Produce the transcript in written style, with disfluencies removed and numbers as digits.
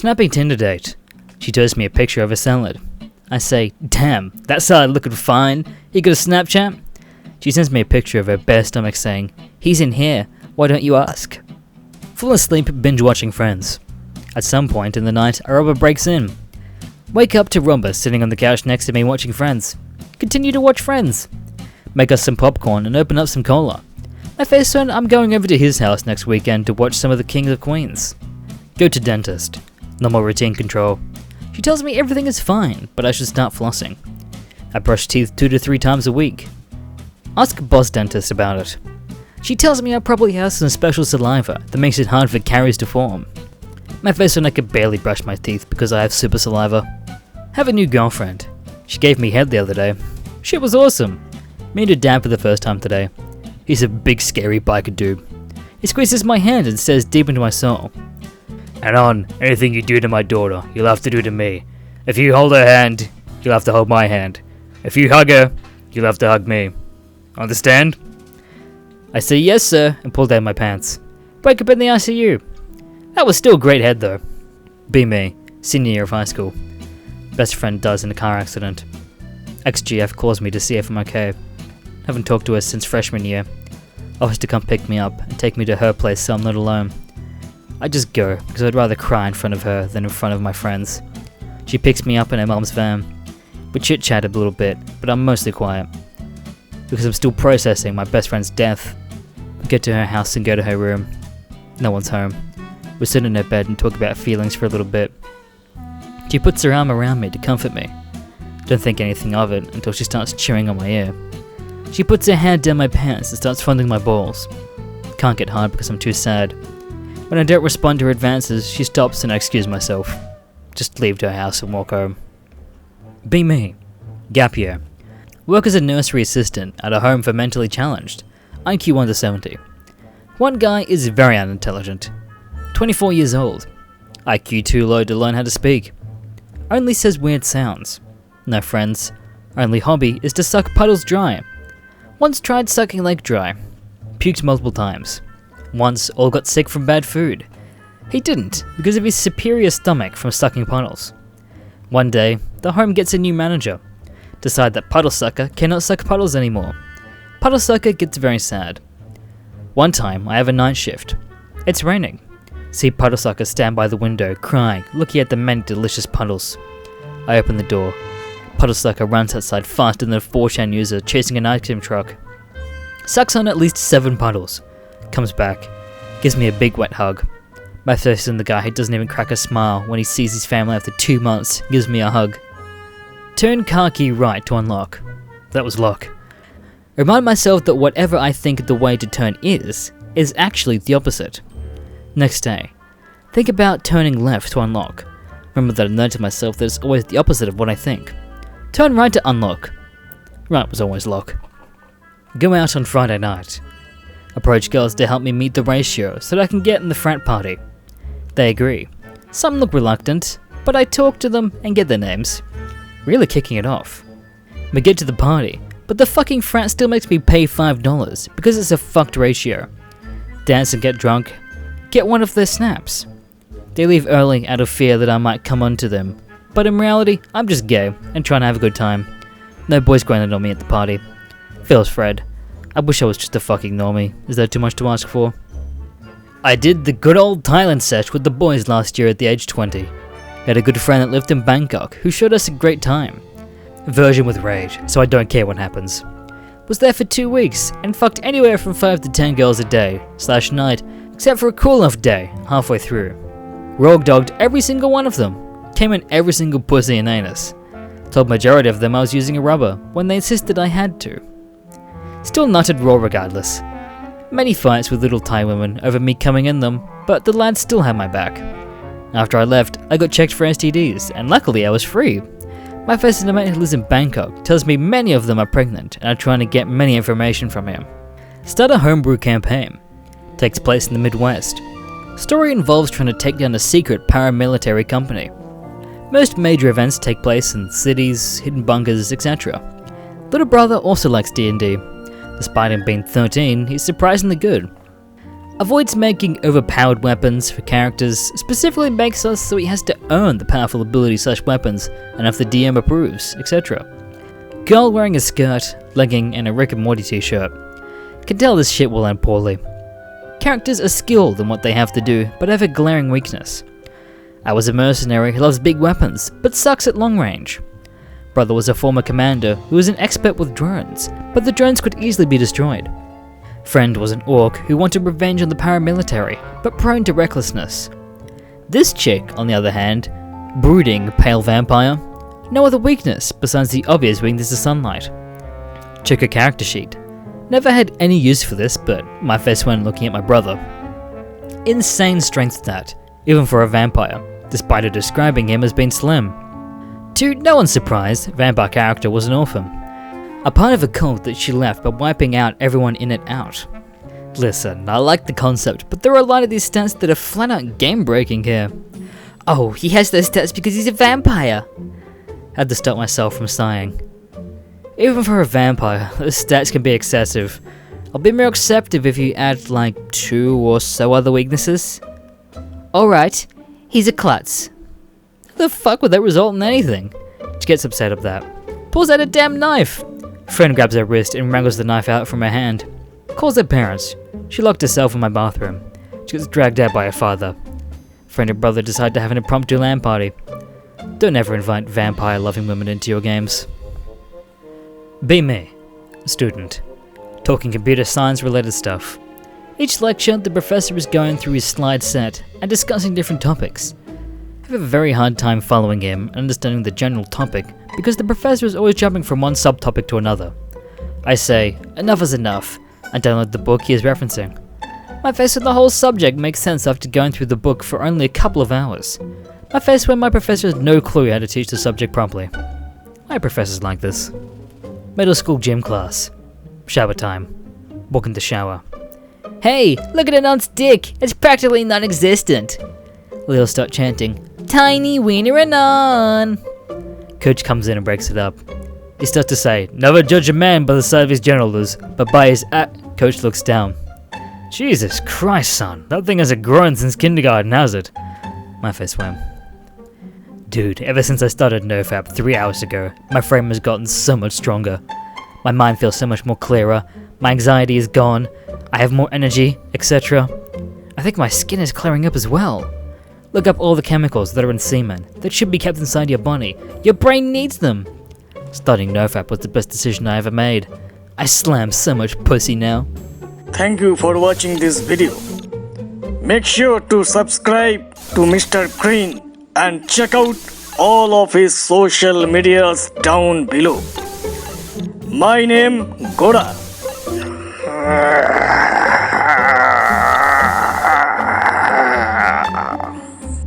Snapping Tinder date. She shows me a picture of a salad. I say, damn, that salad looking fine. You got a Snapchat? She sends me a picture of her bare stomach saying, he's in here, why don't you ask? Full asleep binge watching Friends. At some point in the night, a robber breaks in. Wake up to Robber sitting on the couch next to me watching Friends. Continue to watch Friends. Make us some popcorn and open up some cola. My face on, I'm going over to his house next weekend to watch some of the Kings of Queens. Go to dentist. Normal routine control. She tells me everything is fine, but I should start flossing. I brush teeth 2 to 3 times a week. Ask boss dentist about it. She tells me I probably have some special saliva that makes it hard for caries to form. My face when I could barely brush my teeth because I have super saliva. Have a new girlfriend. She gave me head the other day. Shit was awesome. Meet her dad for the first time today. He's a big scary biker dude. He squeezes my hand and says deep into my soul, and on, anything you do to my daughter, you'll have to do to me. If you hold her hand, you'll have to hold my hand. If you hug her, you'll have to hug me. Understand? I say yes sir and pull down my pants. Wake up in the ICU. That was still great head though. Be me, senior year of high school. Best friend dies in a car accident. Ex-GF calls me to see if I'm okay. Haven't talked to her since freshman year. Offers to come pick me up and take me to her place so I'm not alone. I just go because I'd rather cry in front of her than in front of my friends. She picks me up in her mom's van. We chit-chat a little bit, but I'm mostly quiet. Because I'm still processing my best friend's death. We get to her house and go to her room. No one's home. We sit in her bed and talk about feelings for a little bit. She puts her arm around me to comfort me. Don't think anything of it until she starts chewing on my ear. She puts her hand down my pants and starts fondling my balls. Can't get hard because I'm too sad. When I don't respond to her advances, she stops and I excuse myself. Just leave to her house and walk home. Be me. Gap year. Work as a nursery assistant at a home for mentally challenged. IQ under 70. One guy is very unintelligent. 24 years old. IQ too low to learn how to speak. Only says weird sounds. No friends. Only hobby is to suck puddles dry. Once tried sucking leg dry. Puked multiple times. Once all got sick from bad food. He didn't because of his superior stomach from sucking puddles. One day, the home gets a new manager. Decide that Puddlesucker cannot suck puddles anymore. Puddlesucker gets very sad. One time, I have a night shift. It's raining. See Puddlesucker stand by the window, crying, looking at the many delicious puddles. I open the door. Puddlesucker runs outside faster than a 4chan user chasing an ice cream truck. Sucks on at least 7 puddles. Comes back. Gives me a big wet hug. My face in the guy who doesn't even crack a smile when he sees his family after 2 months gives me a hug. Turn car key right to unlock. That was lock. Remind myself that whatever I think the way to turn is actually the opposite. Next day. Think about turning left to unlock. Remember that I learned to myself that it's always the opposite of what I think. Turn right to unlock. Right was always lock. Go out on Friday night. Approach girls to help me meet the ratio so that I can get in the frat party. They agree. Some look reluctant, but I talk to them and get their names. Really kicking it off. We get to the party, but the fucking frat still makes me pay $5 because it's a fucked ratio. Dance and get drunk. Get one of their snaps. They leave early out of fear that I might come onto them, but in reality, I'm just gay and trying to have a good time. No boys grinding on me at the party. Feels Fred. I wish I was just a fucking normie. Is that too much to ask for? I did the good old Thailand sesh with the boys last year at the age 20. We had a good friend that lived in Bangkok who showed us a great time. Virgin with rage, so I don't care what happens. Was there for 2 weeks and fucked anywhere from 5 to 10 girls a day/night, except for a cool-off day halfway through. Rogue dogged every single one of them. Came in every single pussy and anus. Told majority of them I was using a rubber when they insisted I had to. Still nutted raw regardless. Many fights with little Thai women over me coming in them, but the lads still had my back. After I left, I got checked for STDs, and luckily I was free. My first mate who lives in Bangkok tells me many of them are pregnant and are trying to get many information from him. Start a homebrew campaign. Takes place in the Midwest. Story involves trying to take down a secret paramilitary company. Most major events take place in cities, hidden bunkers, etc. Little brother also likes D&D. Despite him being 13, he's surprisingly good. Avoids making overpowered weapons for characters, specifically makes us so he has to earn the powerful ability/weapons, and if the DM approves, etc. Girl wearing a skirt, legging, and a Rick and Morty t-shirt. Can tell this shit will end poorly. Characters are skilled in what they have to do, but have a glaring weakness. I was a mercenary who loves big weapons, but sucks at long range. Brother was a former commander who was an expert with drones, but the drones could easily be destroyed. Friend was an orc who wanted revenge on the paramilitary, but prone to recklessness. This chick, on the other hand, brooding, pale vampire, no other weakness besides the obvious weakness of sunlight. Check her character sheet. Never had any use for this, but my face went looking at my brother. Insane strength stat, even for a vampire, despite her describing him as being slim. To no one's surprise, vampire character was an orphan. A part of a cult that she left by wiping out everyone in it out. Listen, I like the concept, but there are a lot of these stats that are flat out game breaking here. Oh, he has those stats because he's a vampire! Had to stop myself from sighing. Even for a vampire, those stats can be excessive. I'll be more acceptive if you add like 2 or so other weaknesses. Alright, he's a klutz. The fuck would that result in anything? She gets upset at that. Pulls out a damn knife! Friend grabs her wrist and wrangles the knife out from her hand. Calls her parents. She locked herself in my bathroom. She gets dragged out by her father. Friend and brother decide to have an impromptu LAN party. Don't ever invite vampire-loving women into your games. Be me. Student. Talking computer science-related stuff. Each lecture, the professor is going through his slide set and discussing different topics. I have a very hard time following him and understanding the general topic because the professor is always jumping from one subtopic to another. I say, enough is enough, and download the book he is referencing. My face with the whole subject makes sense after going through the book for only a couple of hours. My face when my professor has no clue how to teach the subject properly. My professor's like this. Middle school gym class. Shower time. Walk in the shower. Hey, look at Anon's dick! It's practically non-existent! Lil start chanting, Tiny wiener Anon! Coach comes in and breaks it up. He starts to say, never judge a man by the size of his genitals, but by his Coach looks down. Jesus Christ, son, that thing hasn't grown since kindergarten, has it? My face swam. Dude, ever since I started NoFap 3 hours ago, my frame has gotten so much stronger. My mind feels so much more clearer, my anxiety is gone, I have more energy, etc. I think my skin is clearing up as well. Look up all the chemicals that are in semen, that should be kept inside your body. Your brain needs them! Starting NoFap was the best decision I ever made. I slam so much pussy now. Thank you for watching this video. Make sure to subscribe to Mr. Green and check out all of his social medias down below. My name Goda.